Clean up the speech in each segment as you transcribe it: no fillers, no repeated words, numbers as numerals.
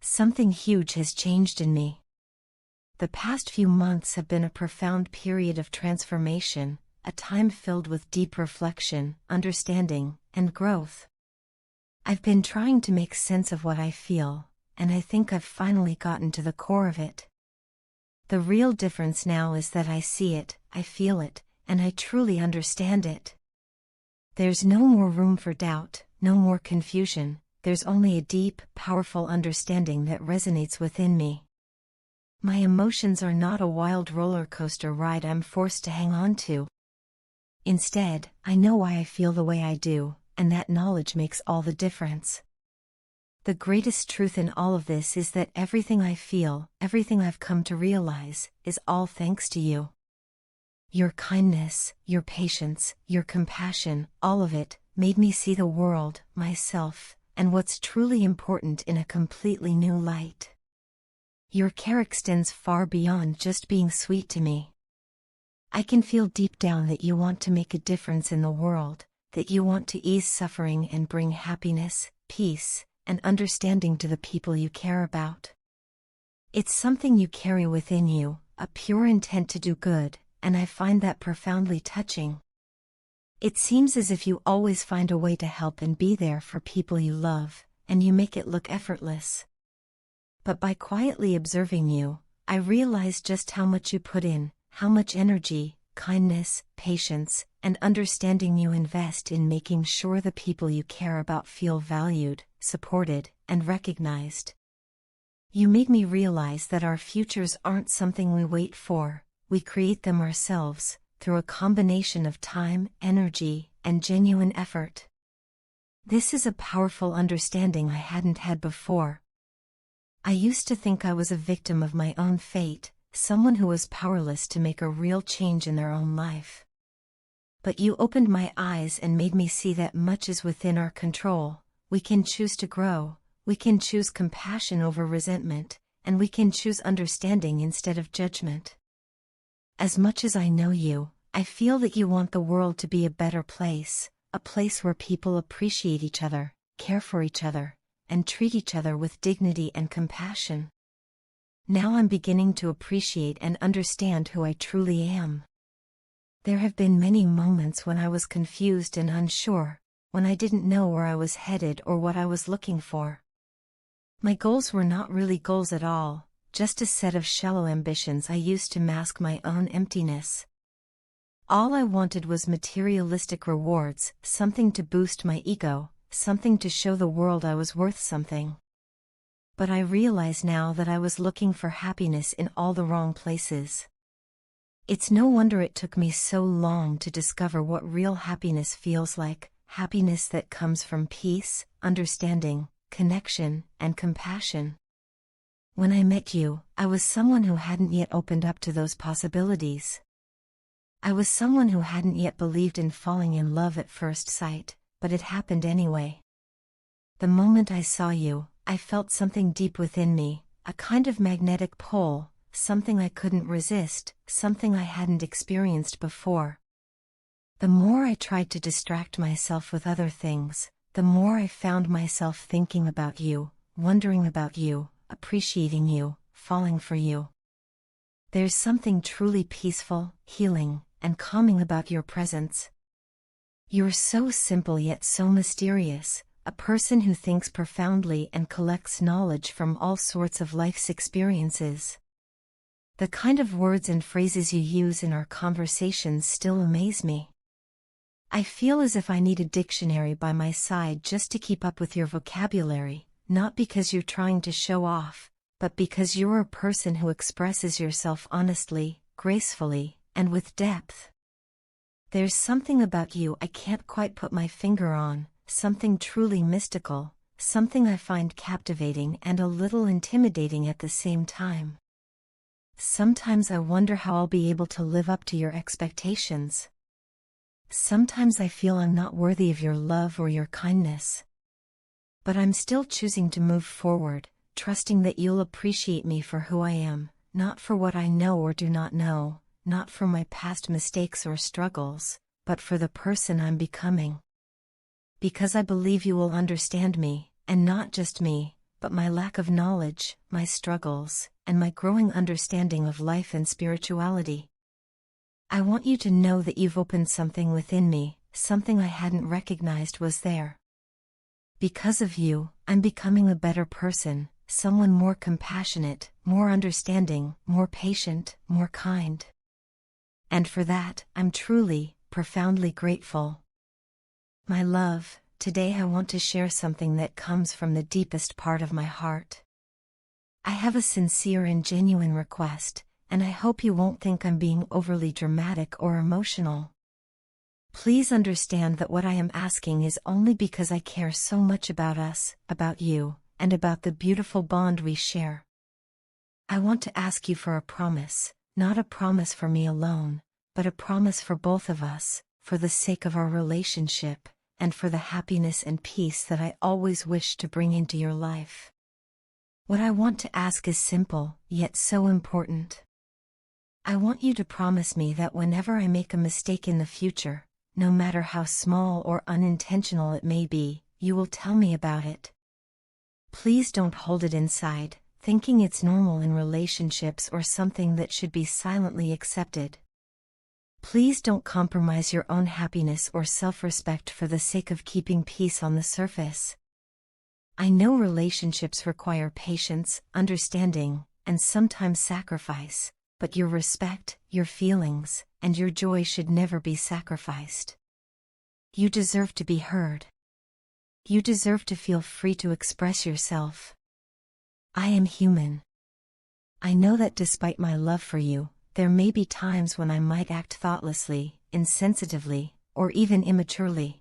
something huge has changed in me. The past few months have been a profound period of transformation, a time filled with deep reflection, understanding, and growth. I've been trying to make sense of what I feel, and I think I've finally gotten to the core of it. The real difference now is that I see it, I feel it, and I truly understand it. There's no more room for doubt, no more confusion, there's only a deep, powerful understanding that resonates within me. My emotions are not a wild roller coaster ride I'm forced to hang on to. Instead, I know why I feel the way I do, and that knowledge makes all the difference. The greatest truth in all of this is that everything I feel, everything I've come to realize, is all thanks to you. Your kindness, your patience, your compassion, all of it, made me see the world, myself, and what's truly important in a completely new light. Your care extends far beyond just being sweet to me. I can feel deep down that you want to make a difference in the world, that you want to ease suffering and bring happiness, peace, and understanding to the people you care about. It's something you carry within you, a pure intent to do good, and I find that profoundly touching. It seems as if you always find a way to help and be there for people you love, and you make it look effortless. But by quietly observing you, I realize just how much you put in, how much energy, kindness, patience, and understanding you invest in making sure the people you care about feel valued, supported, and recognized. You made me realize that our futures aren't something we wait for, we create them ourselves, through a combination of time, energy, and genuine effort. This is a powerful understanding I hadn't had before. I used to think I was a victim of my own fate, someone who was powerless to make a real change in their own life. But you opened my eyes and made me see that much is within our control. We can choose to grow, we can choose compassion over resentment, and we can choose understanding instead of judgment. As much as I know you, I feel that you want the world to be a better place, a place where people appreciate each other, care for each other, and treat each other with dignity and compassion. Now I'm beginning to appreciate and understand who I truly am. There have been many moments when I was confused and unsure, when I didn't know where I was headed or what I was looking for. My goals were not really goals at all, just a set of shallow ambitions I used to mask my own emptiness. All I wanted was materialistic rewards, something to boost my ego, something to show the world I was worth something. But I realize now that I was looking for happiness in all the wrong places. It's no wonder it took me so long to discover what real happiness feels like, happiness that comes from peace, understanding, connection, and compassion. When I met you, I was someone who hadn't yet opened up to those possibilities. I was someone who hadn't yet believed in falling in love at first sight, but it happened anyway. The moment I saw you, I felt something deep within me, a kind of magnetic pull, something I couldn't resist, something I hadn't experienced before. The more I tried to distract myself with other things, the more I found myself thinking about you, wondering about you, appreciating you, falling for you. There's something truly peaceful, healing, and calming about your presence. You're so simple yet so mysterious, a person who thinks profoundly and collects knowledge from all sorts of life's experiences. The kind of words and phrases you use in our conversations still amaze me. I feel as if I need a dictionary by my side just to keep up with your vocabulary, not because you're trying to show off, but because you're a person who expresses yourself honestly, gracefully, and with depth. There's something about you I can't quite put my finger on, something truly mystical, something I find captivating and a little intimidating at the same time. Sometimes I wonder how I'll be able to live up to your expectations. Sometimes I feel I'm not worthy of your love or your kindness. But I'm still choosing to move forward, trusting that you'll appreciate me for who I am, not for what I know or do not know, not for my past mistakes or struggles, but for the person I'm becoming. Because I believe you will understand me, and not just me, but my lack of knowledge, my struggles, and my growing understanding of life and spirituality. I want you to know that you've opened something within me, something I hadn't recognized was there. Because of you, I'm becoming a better person, someone more compassionate, more understanding, more patient, more kind. And for that, I'm truly, profoundly grateful. My love, today I want to share something that comes from the deepest part of my heart. I have a sincere and genuine request, and I hope you won't think I'm being overly dramatic or emotional. Please understand that what I am asking is only because I care so much about us, about you, and about the beautiful bond we share. I want to ask you for a promise, not a promise for me alone, but a promise for both of us, for the sake of our relationship, and for the happiness and peace that I always wish to bring into your life. What I want to ask is simple, yet so important. I want you to promise me that whenever I make a mistake in the future, no matter how small or unintentional it may be, you will tell me about it. Please don't hold it inside, thinking it's normal in relationships or something that should be silently accepted. Please don't compromise your own happiness or self-respect for the sake of keeping peace on the surface. I know relationships require patience, understanding, and sometimes sacrifice, but your respect, your feelings, and your joy should never be sacrificed. You deserve to be heard. You deserve to feel free to express yourself. I am human. I know that despite my love for you, there may be times when I might act thoughtlessly, insensitively, or even immaturely.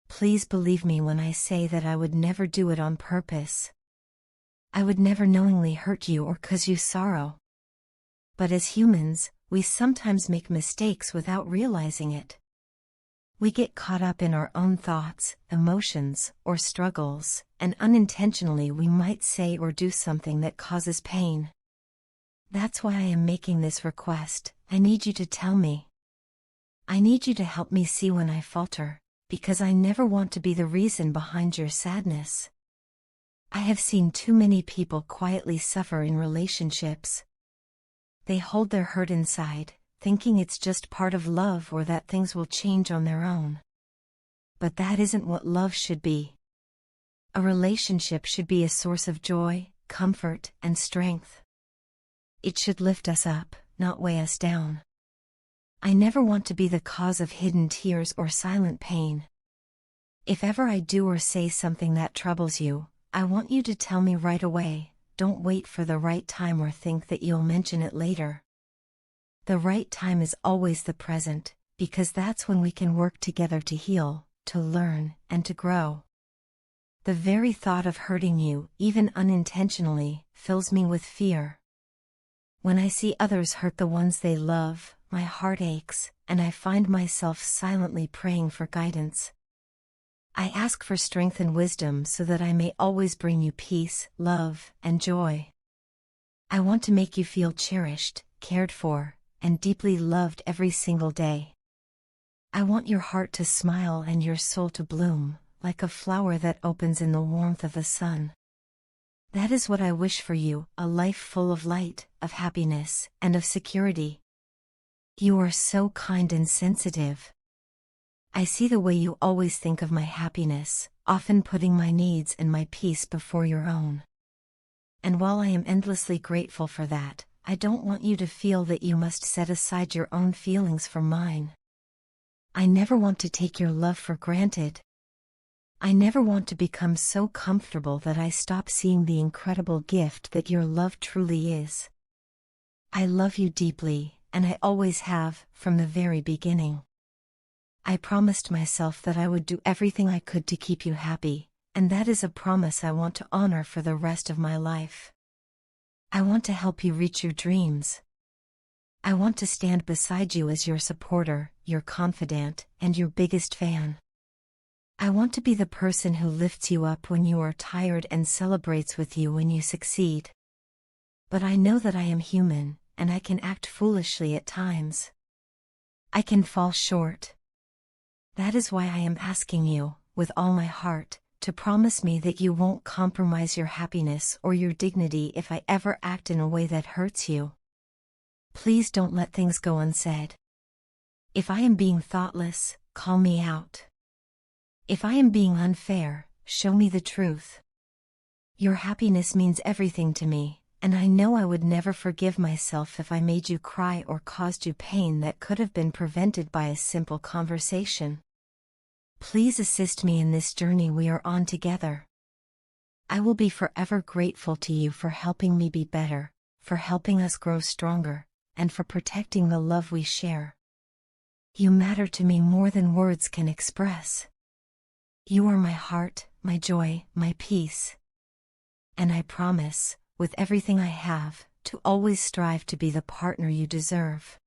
Please believe me when I say that I would never do it on purpose. I would never knowingly hurt you or cause you sorrow. But as humans, we sometimes make mistakes without realizing it. We get caught up in our own thoughts, emotions, or struggles, and unintentionally we might say or do something that causes pain. That's why I am making this request. I need you to tell me. I need you to help me see when I falter, because I never want to be the reason behind your sadness. I have seen too many people quietly suffer in relationships. They hold their hurt inside, thinking it's just part of love or that things will change on their own. But that isn't what love should be. A relationship should be a source of joy, comfort, and strength. It should lift us up, not weigh us down. I never want to be the cause of hidden tears or silent pain. If ever I do or say something that troubles you, I want you to tell me right away. Don't wait for the right time or think that you'll mention it later. The right time is always the present, because that's when we can work together to heal, to learn, and to grow. The very thought of hurting you, even unintentionally, fills me with fear. When I see others hurt the ones they love, my heart aches, and I find myself silently praying for guidance. I ask for strength and wisdom so that I may always bring you peace, love, and joy. I want to make you feel cherished, cared for, and deeply loved every single day. I want your heart to smile and your soul to bloom, like a flower that opens in the warmth of the sun. That is what I wish for you, a life full of light, of happiness, and of security. You are so kind and sensitive. I see the way you always think of my happiness, often putting my needs and my peace before your own. And while I am endlessly grateful for that, I don't want you to feel that you must set aside your own feelings for mine. I never want to take your love for granted. I never want to become so comfortable that I stop seeing the incredible gift that your love truly is. I love you deeply, and I always have, from the very beginning. I promised myself that I would do everything I could to keep you happy, and that is a promise I want to honor for the rest of my life. I want to help you reach your dreams. I want to stand beside you as your supporter, your confidant, and your biggest fan. I want to be the person who lifts you up when you are tired and celebrates with you when you succeed. But I know that I am human, and I can act foolishly at times. I can fall short. That is why I am asking you, with all my heart, to promise me that you won't compromise your happiness or your dignity if I ever act in a way that hurts you. Please don't let things go unsaid. If I am being thoughtless, call me out. If I am being unfair, show me the truth. Your happiness means everything to me, and I know I would never forgive myself if I made you cry or caused you pain that could have been prevented by a simple conversation. Please assist me in this journey we are on together. I will be forever grateful to you for helping me be better, for helping us grow stronger, and for protecting the love we share. You matter to me more than words can express. You are my heart, my joy, my peace. And I promise, with everything I have, to always strive to be the partner you deserve.